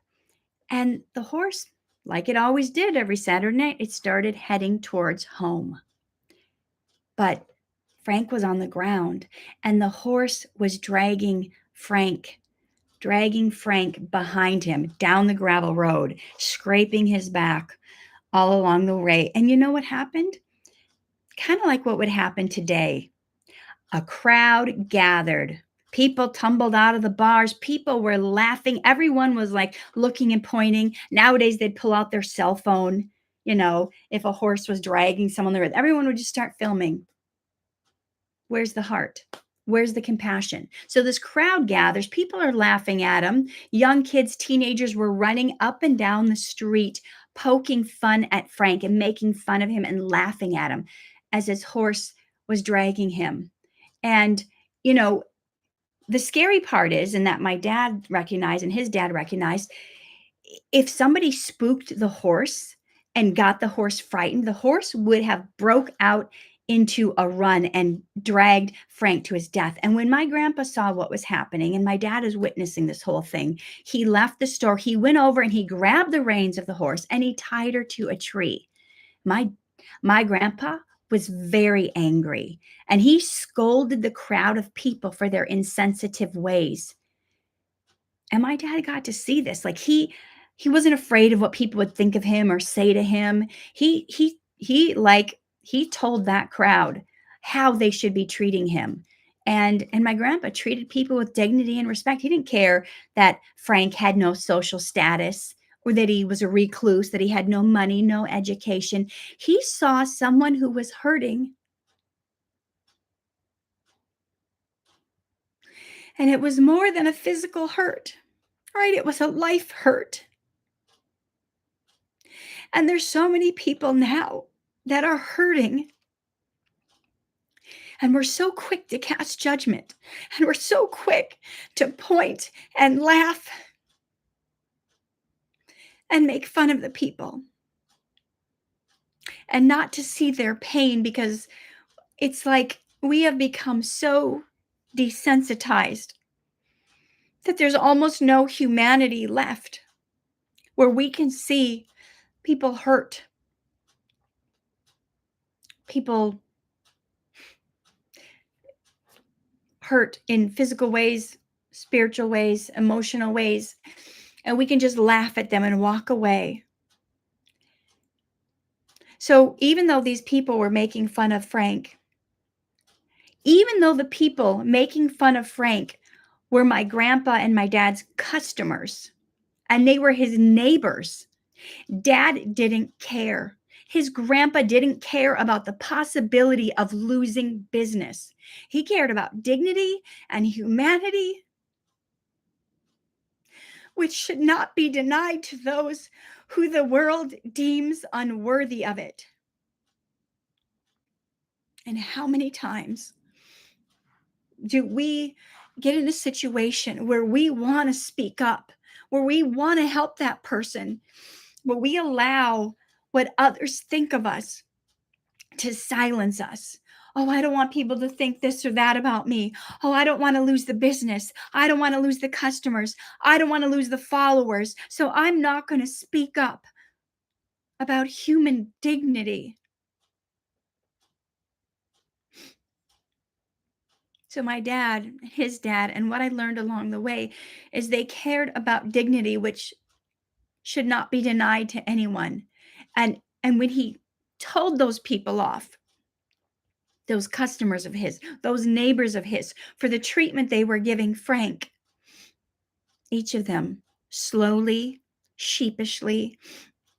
And the horse, like it always did every Saturday night, it started heading towards home. But Frank was on the ground, and the horse was dragging Frank behind him down the gravel road, scraping his back all along the way. And you know what happened? Kind of like what would happen today. A crowd gathered. People tumbled out of the bars. People were laughing. Everyone was like looking and pointing. Nowadays, they'd pull out their cell phone. If a horse was dragging someone, everyone would just start filming. Where's the heart? Where's the compassion? So this crowd gathers. People are laughing at him. Young kids, teenagers were running up and down the street, poking fun at Frank and making fun of him and laughing at him as his horse was dragging him. And, the scary part is, and that my dad recognized and his dad recognized, if somebody spooked the horse and got the horse frightened, the horse would have broke out into a run and dragged Frank to his death. And when my grandpa saw what was happening, and my dad is witnessing this whole thing, he left the store, he went over and he grabbed the reins of the horse and he tied her to a tree. My grandpa was very angry and he scolded the crowd of people for their insensitive ways. And my dad got to see this. Like he wasn't afraid of what people would think of him or say to him. He told that crowd how they should be treating him. And my grandpa treated people with dignity and respect. He didn't care that Frank had no social status or that he was a recluse, that he had no money, no education. He saw someone who was hurting, and it was more than a physical hurt, right? It was a life hurt. And there's so many people now that are hurting, and we're so quick to cast judgment, and we're so quick to point and laugh and make fun of the people and not to see their pain, because it's like we have become so desensitized that there's almost no humanity left where we can see people hurt, people hurt in physical ways, spiritual ways, emotional ways, and we can just laugh at them and walk away. So even though these people were making fun of Frank, even though the people making fun of Frank were my grandpa and my dad's customers, and they were his neighbors, Dad didn't care. His grandpa didn't care about the possibility of losing business. He cared about dignity and humanity, which should not be denied to those who the world deems unworthy of it. And how many times do we get in a situation where we want to speak up, where we want to help that person, where we allow what others think of us to silence us? Oh, I don't want people to think this or that about me. Oh, I don't want to lose the business. I don't want to lose the customers. I don't want to lose the followers. So I'm not going to speak up about human dignity. So my dad, his dad, and what I learned along the way is they cared about dignity, which should not be denied to anyone. And when he told those people off, those customers of his, those neighbors of his, for the treatment they were giving Frank, each of them slowly, sheepishly,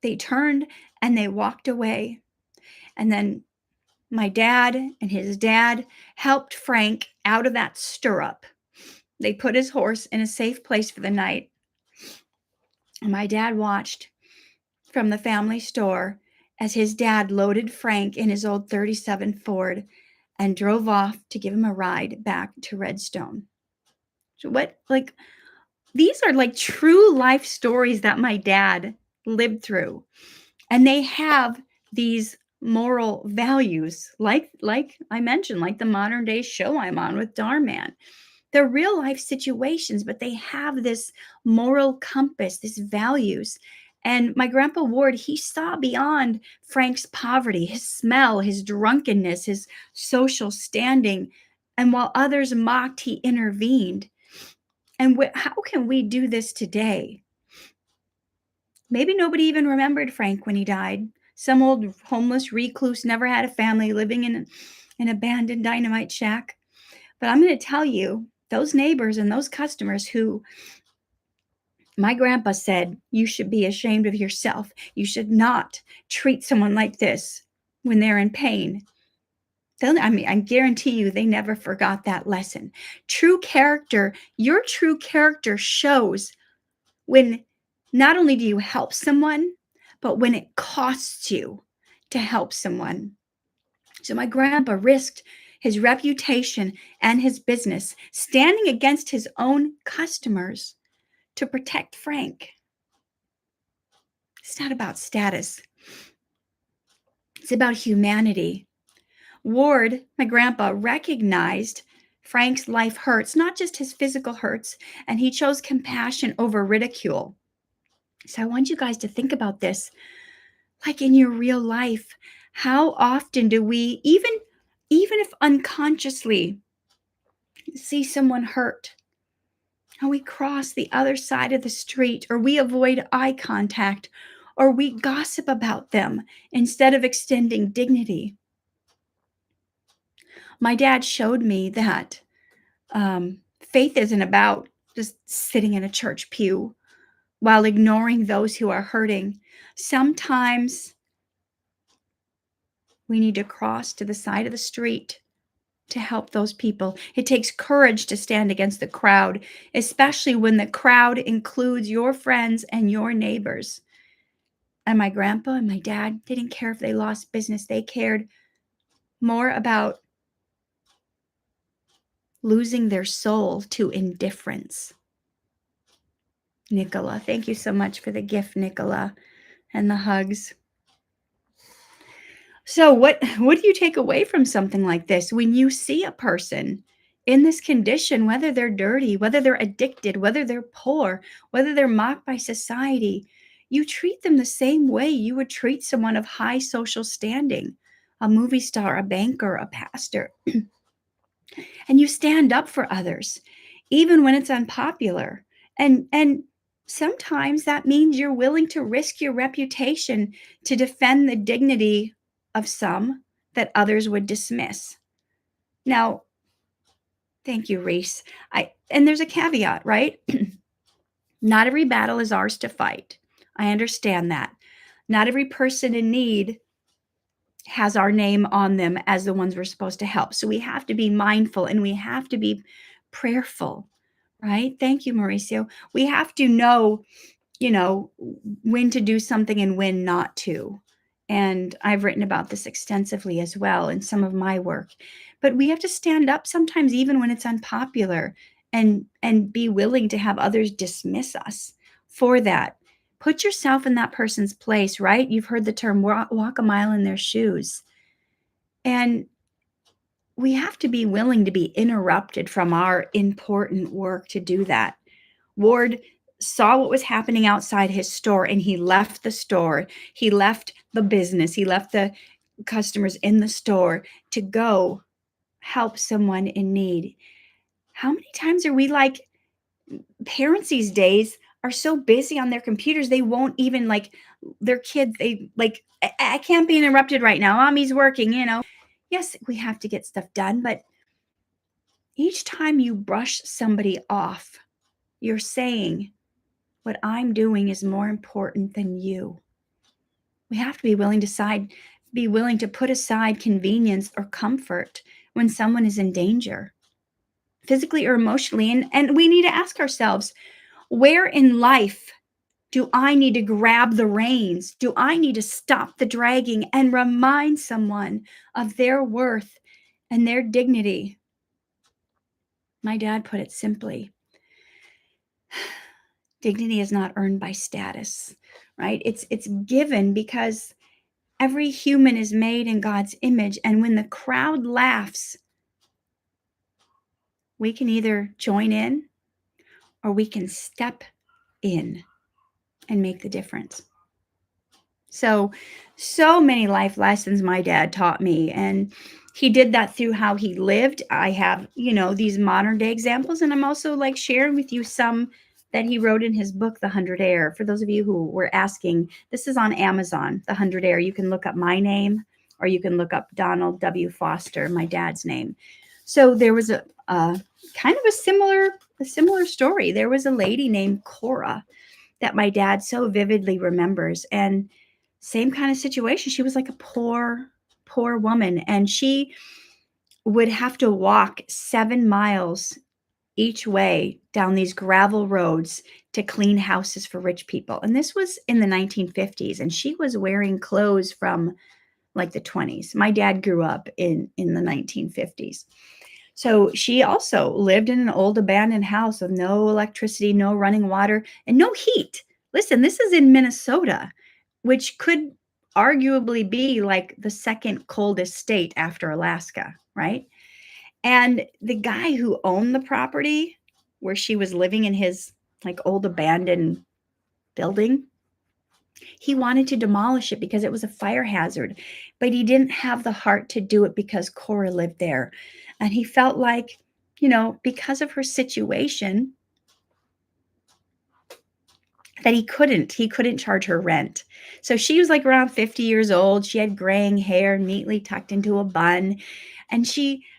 they turned and they walked away. And then my dad and his dad helped Frank out of that stirrup. They put his horse in a safe place for the night. And my dad watched from the family store as his dad loaded Frank in his old 37 Ford and drove off to give him a ride back to Redstone. So these are like true life stories that my dad lived through. And they have these moral values, like I mentioned, like the modern day show I'm on with Darman. They're real life situations, but they have this moral compass, these values. And my grandpa Ward, he saw beyond Frank's poverty, his smell, his drunkenness, his social standing. And while others mocked, he intervened. And how can we do this today? Maybe nobody even remembered Frank when he died. Some old homeless recluse, never had a family, living in an abandoned dynamite shack. But I'm going to tell you, those neighbors and those customers who my grandpa said, you should be ashamed of yourself. You should not treat someone like this when they're in pain. I guarantee you they never forgot that lesson. True character, your true character shows when not only do you help someone, but when it costs you to help someone. So my grandpa risked his reputation and his business, standing against his own customers to protect Frank. It's not about status. It's about humanity. Ward, my grandpa, recognized Frank's life hurts, not just his physical hurts, and he chose compassion over ridicule. So I want you guys to think about this. Like in your real life, how often do we, even if unconsciously, see someone hurt, and we cross the other side of the street, or we avoid eye contact, or we gossip about them instead of extending dignity? My dad showed me that faith isn't about just sitting in a church pew while ignoring those who are hurting. Sometimes we need to cross to the side of the street to help those people. It takes courage to stand against the crowd, especially when the crowd includes your friends and your neighbors. And my grandpa and my dad didn't care if they lost business. They cared more about losing their soul to indifference. Nicola, thank you so much for the gift, Nicola, and the hugs. So what do you take away from something like this? When you see a person in this condition, whether they're dirty, whether they're addicted, whether they're poor, whether they're mocked by society, you treat them the same way you would treat someone of high social standing, a movie star, a banker, a pastor. And you stand up for others, even when it's unpopular. And sometimes that means you're willing to risk your reputation to defend the dignity of some that others would dismiss. Now, thank you, Reese. And there's a caveat, right? Not every battle is ours to fight. I understand that. Not every person in need has our name on them as the ones we're supposed to help. So we have to be mindful and we have to be prayerful, right? Thank you, Mauricio. We have to know, when to do something and when not to. And I've written about this extensively as well in some of my work. But we have to stand up sometimes even when it's unpopular and be willing to have others dismiss us for that. Put yourself in that person's place, right? You've heard the term walk a mile in their shoes. And we have to be willing to be interrupted from our important work to do that. Ward saw what was happening outside his store and he left the store. He left the business. He left the customers in the store to go help someone in need. How many times are we like, parents these days are so busy on their computers, they won't even like their kids, they like, I can't be interrupted right now. Mommy's working, Yes, we have to get stuff done, but each time you brush somebody off, you're saying, what I'm doing is more important than you. We have to be willing to put aside convenience or comfort when someone is in danger, physically or emotionally. And we need to ask ourselves, where in life do I need to grab the reins? Do I need to stop the dragging and remind someone of their worth and their dignity? My dad put it simply. Dignity is not earned by status, right? It's given because every human is made in God's image. And when the crowd laughs, we can either join in or we can step in and make the difference. So many life lessons my dad taught me, and he did that through how he lived. I have, these modern day examples, and I'm also like sharing with you some that he wrote in his book, The Hundred-Aire. For those of you who were asking, this is on Amazon, The Hundred-Aire. You can look up my name or you can look up Donald W. Foster, my dad's name. So there was a kind of a similar story. There was a lady named Cora that my dad so vividly remembers, and same kind of situation. She was like a poor woman, and she would have to walk 7 miles each way down these gravel roads to clean houses for rich people. And this was in the 1950s, and she was wearing clothes from like the 20s. My dad grew up in the 1950s. So she also lived in an old abandoned house with no electricity, no running water, and no heat. Listen, this is in Minnesota, which could arguably be like the second coldest state after Alaska, right? And the guy who owned the property where she was living in his like old abandoned building, he wanted to demolish it because it was a fire hazard, but he didn't have the heart to do it because Cora lived there. And he felt like, because of her situation, that he couldn't charge her rent. So she was like around 50 years old. She had graying hair neatly tucked into a bun. And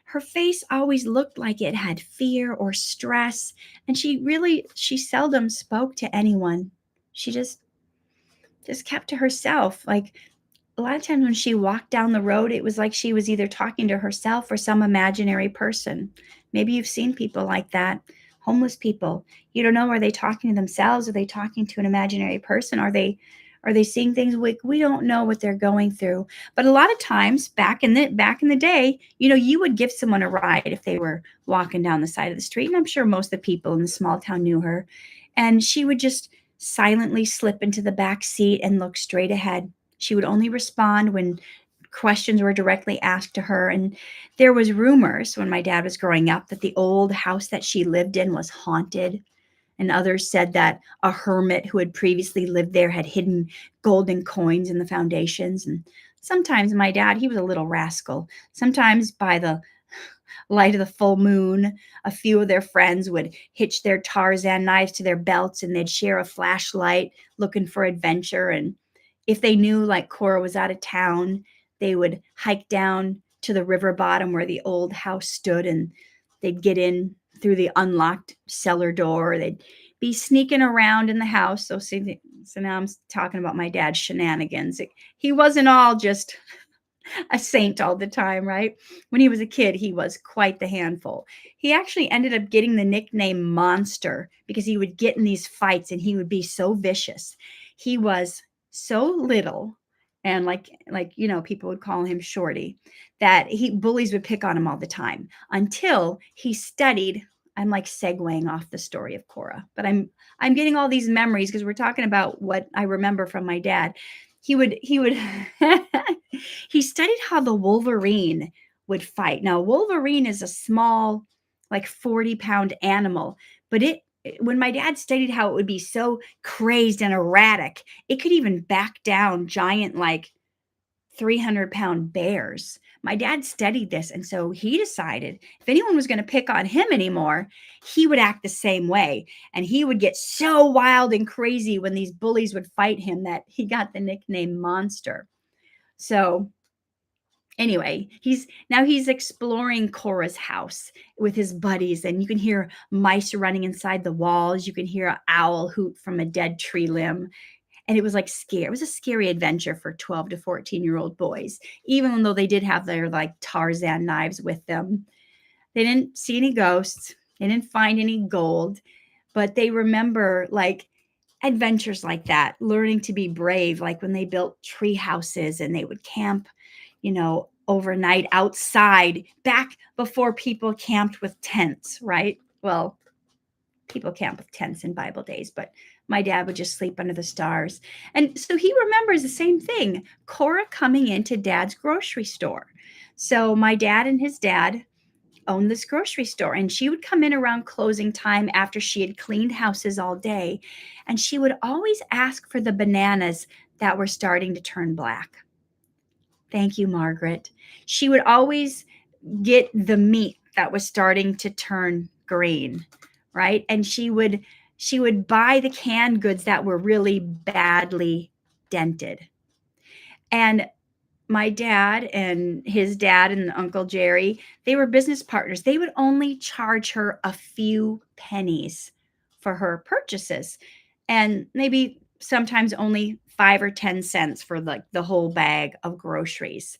her face always looked like it had fear or stress. And she seldom spoke to anyone. She just kept to herself. Like a lot of times when she walked down the road, it was like she was either talking to herself or some imaginary person. Maybe you've seen people like that, homeless people. You don't know, are they talking to themselves? Are they talking to an imaginary person? Are they seeing things like we don't know what they're going through? But a lot of times back in the day, you would give someone a ride if they were walking down the side of the street. And I'm sure most of the people in the small town knew her. And she would just silently slip into the back seat and look straight ahead. She would only respond when questions were directly asked to her. And there was rumors when my dad was growing up that the old house that she lived in was haunted. And others said that a hermit who had previously lived there had hidden golden coins in the foundations. And sometimes my dad, he was a little rascal. Sometimes by the light of the full moon, a few of their friends would hitch their Tarzan knives to their belts and they'd share a flashlight looking for adventure. And if they knew like Cora was out of town, they would hike down to the river bottom where the old house stood and they'd get in through the unlocked cellar door. They'd be sneaking around in the house. So now I'm talking about my dad's shenanigans. He wasn't all just a saint all the time, right? When he was a kid, he was quite the handful. He actually ended up getting the nickname Monster because he would get in these fights and he would be so vicious. He was so little and people would call him Shorty, that bullies would pick on him all the time until he studied. I'm like segueing off the story of Cora, but I'm getting all these memories because we're talking about what I remember from my dad. He would he studied how the wolverine would fight. Now, wolverine is a small, like 40-pound animal, but when my dad studied how it would be so crazed and erratic, it could even back down giant, like 300-pound bears. My dad studied this, and so he decided if anyone was going to pick on him anymore, he would act the same way. And he would get so wild and crazy when these bullies would fight him that he got the nickname Monster. So anyway, he's exploring Cora's house with his buddies, and you can hear mice running inside the walls. You can hear an owl hoot from a dead tree limb. And it was like scary. It was a scary adventure for 12 to 14-year-old boys, even though they did have their like Tarzan knives with them. They didn't see any ghosts. They didn't find any gold, but they remember like adventures like that, learning to be brave, like when they built tree houses and they would camp, overnight outside back before people camped with tents, right? Well, people camp with tents in Bible days, but my dad would just sleep under the stars. And so he remembers the same thing, Cora coming into dad's grocery store. So my dad and his dad owned this grocery store, and she would come in around closing time after she had cleaned houses all day. And she would always ask for the bananas that were starting to turn black. Thank you, Margaret. She would always get the meat that was starting to turn green, right? And she would buy the canned goods that were really badly dented. And my dad and his dad and Uncle Jerry, they were business partners. They would only charge her a few pennies for her purchases, and maybe sometimes only 5 or 10 cents for the whole bag of groceries.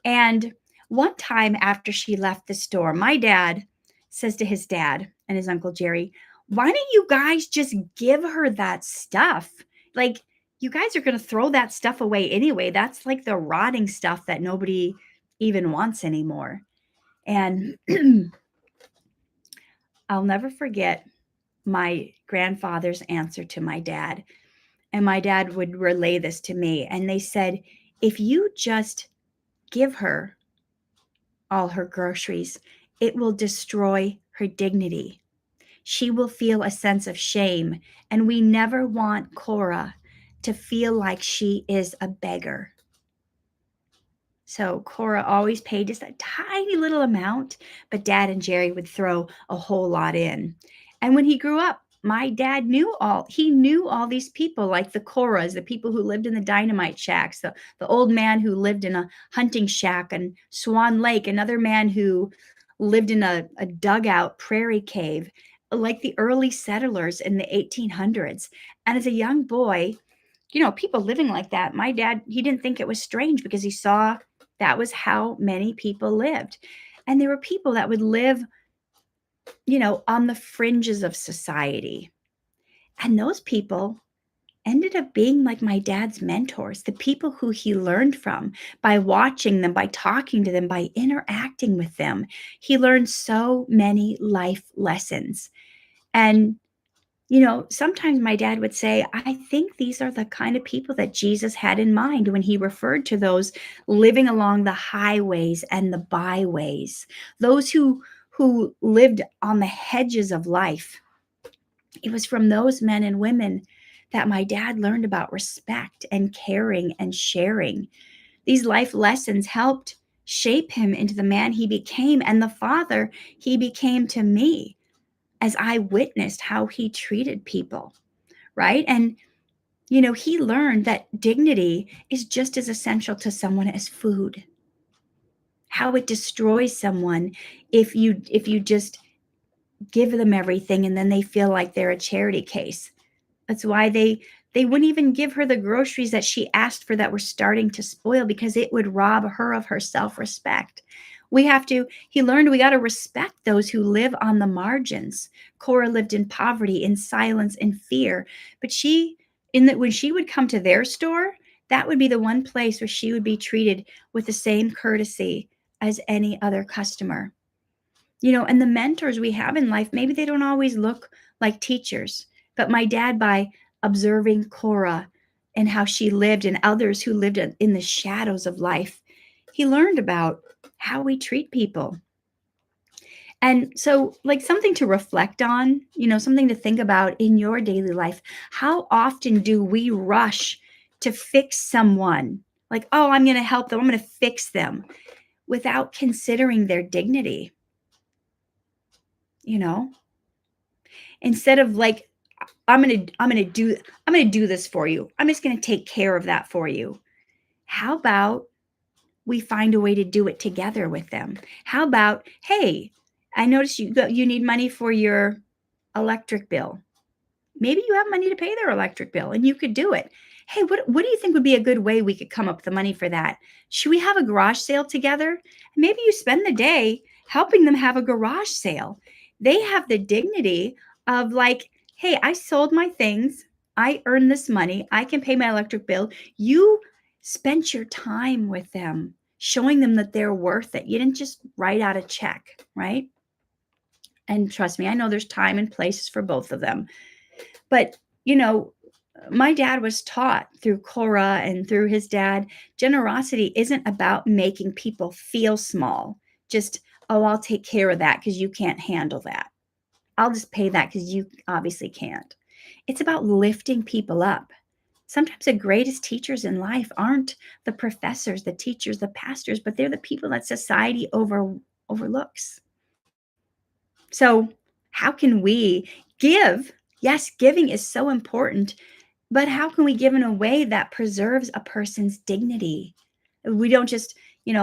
And one time after she left the store, my dad says to his dad and his Uncle Jerry, "Why don't you guys just give her that stuff? Like, you guys are going to throw that stuff away anyway. That's like the rotting stuff that nobody even wants anymore." And I'll never forget my grandfather's answer to my dad. And my dad would relay this to me. And they said, if you just give her all her groceries, it will destroy her dignity. She will feel a sense of shame. And we never want Cora to feel like she is a beggar. So Cora always paid just a tiny little amount, but Dad and Jerry would throw a whole lot in. And when he grew up, my dad knew all these people, like the Coras, the people who lived in the dynamite shacks, the old man who lived in a hunting shack in Swan Lake, another man who lived in a dugout prairie cave. like the early settlers in the 1800s. And as a young boy, people living like that, my dad, he didn't think it was strange because he saw that was how many people lived. And there were people that would live, on the fringes of society. And those people ended up being like my dad's mentors, the people who he learned from by watching them, by talking to them, by interacting with them. He learned so many life lessons. And sometimes my dad would say, I think these are the kind of people that Jesus had in mind when he referred to those living along the highways and the byways, those who lived on the hedges of life. It was from those men and women that my dad learned about respect and caring and sharing. These life lessons helped shape him into the man he became and the father he became to me as I witnessed how he treated people, right? And, he learned that dignity is just as essential to someone as food. How it destroys someone if you just give them everything and then they feel like they're a charity case. That's why they wouldn't even give her the groceries that she asked for that were starting to spoil because it would rob her of her self-respect. He learned we got to respect those who live on the margins. Cora lived in poverty, in silence, and fear. But when she would come to their store, that would be the one place where she would be treated with the same courtesy as any other customer. And the mentors we have in life, maybe they don't always look like teachers, but my dad, by observing Cora and how she lived and others who lived in the shadows of life, he learned about how we treat people. And so, like, something to reflect on, something to think about in your daily life. How often do we rush to fix someone? Like, oh, I'm going to help them, I'm going to fix them, without considering their dignity. Instead of like, I'm going to do this for you, I'm just going to take care of that for you. How about we find a way to do it together with them? How about, hey, I noticed you need money for your electric bill. Maybe you have money to pay their electric bill and you could do it. Hey, what do you think would be a good way we could come up with the money for that? Should we have a garage sale together? Maybe you spend the day helping them have a garage sale. They have the dignity of like, hey, I sold my things. I earned this money. I can pay my electric bill. You spent your time with them, showing them that they're worth it. You didn't just write out a check, right? And trust me, I know there's time and places for both of them. But, my dad was taught through Cora and through his dad, generosity isn't about making people feel small. Just, oh, I'll take care of that because you can't handle that. I'll just pay that because you obviously can't. It's about lifting people up. Sometimes the greatest teachers in life aren't the professors, the teachers, the pastors, but they're the people that society overlooks. So how can we give? Yes, giving is so important, but how can we give in a way that preserves a person's dignity? We don't just,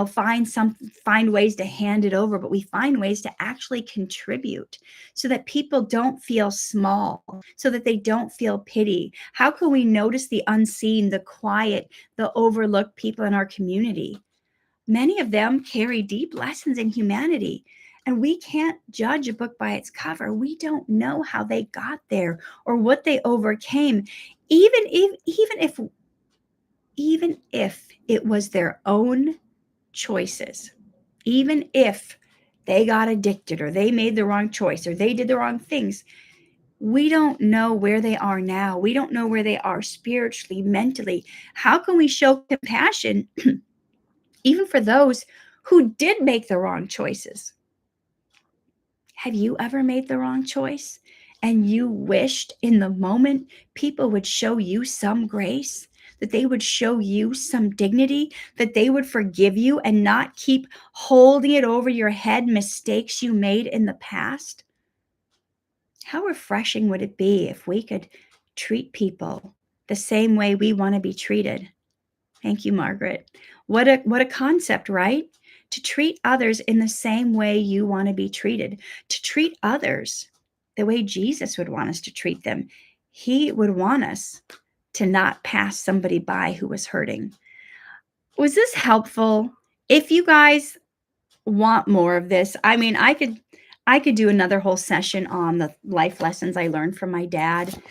find ways to hand it over, but we find ways to actually contribute so that people don't feel small, so that they don't feel pity. How can we notice the unseen, the quiet, the overlooked people in our community? Many of them carry deep lessons in humanity, and we can't judge a book by its cover. We don't know how they got there or what they overcame, even if it was their own choices, even if they got addicted or they made the wrong choice or they did the wrong things. We don't know where they are now. We don't know where they are spiritually, mentally. How can we show compassion even for those who did make the wrong choices? Have you ever made the wrong choice and you wished in the moment people would show you some grace, that they would show you some dignity, that they would forgive you and not keep holding it over your head, mistakes you made in the past? How refreshing would it be if we could treat people the same way we want to be treated? Thank you, Margaret. What a concept, right? To treat others in the same way you want to be treated, to treat others the way Jesus would want us to treat them. He would want us to not pass somebody by who was hurting. Was this helpful? If you guys want more of this, I mean, I could do another whole session on the life lessons I learned from my dad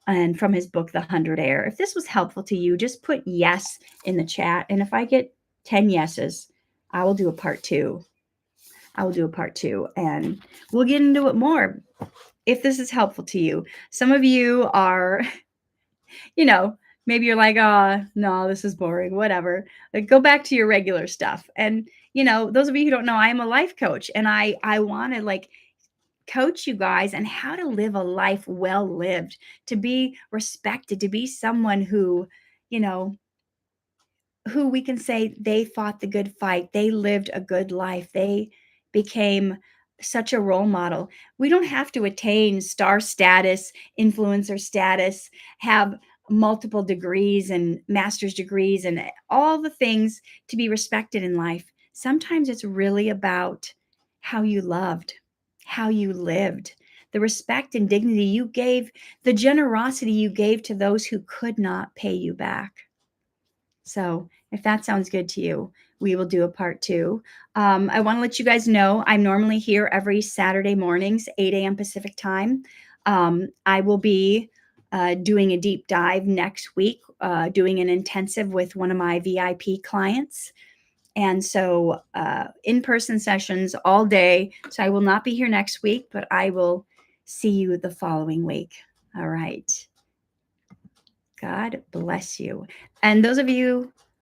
and from his book, The Hundred-Aire. If this was helpful to you, just put yes in the chat. And if I get 10 yeses, I will do a part two. I will do a part two and we'll get into it more if this is helpful to you. Some of you are, maybe you're like, oh, no, this is boring, whatever. Like, go back to your regular stuff. And, those of you who don't know, I am a life coach and I want to coach you guys on how to live a life well lived, to be respected, to be someone you know, who we can say they fought the good fight. They lived a good life. They became such a role model. We don't have to attain star status, influencer status, have multiple degrees and master's degrees and all the things to be respected in life. Sometimes it's really about how you loved, how you lived, the respect and dignity you gave, the generosity you gave to those who could not pay you back. So if that sounds good to you, we will do a part two. I want to let you guys know I'm normally here every Saturday mornings, 8 a.m. Pacific time. I will be doing a deep dive next week, doing an intensive with one of my VIP clients. And so in-person sessions all day. So I will not be here next week, but I will see you the following week. All right. God bless you. And those of you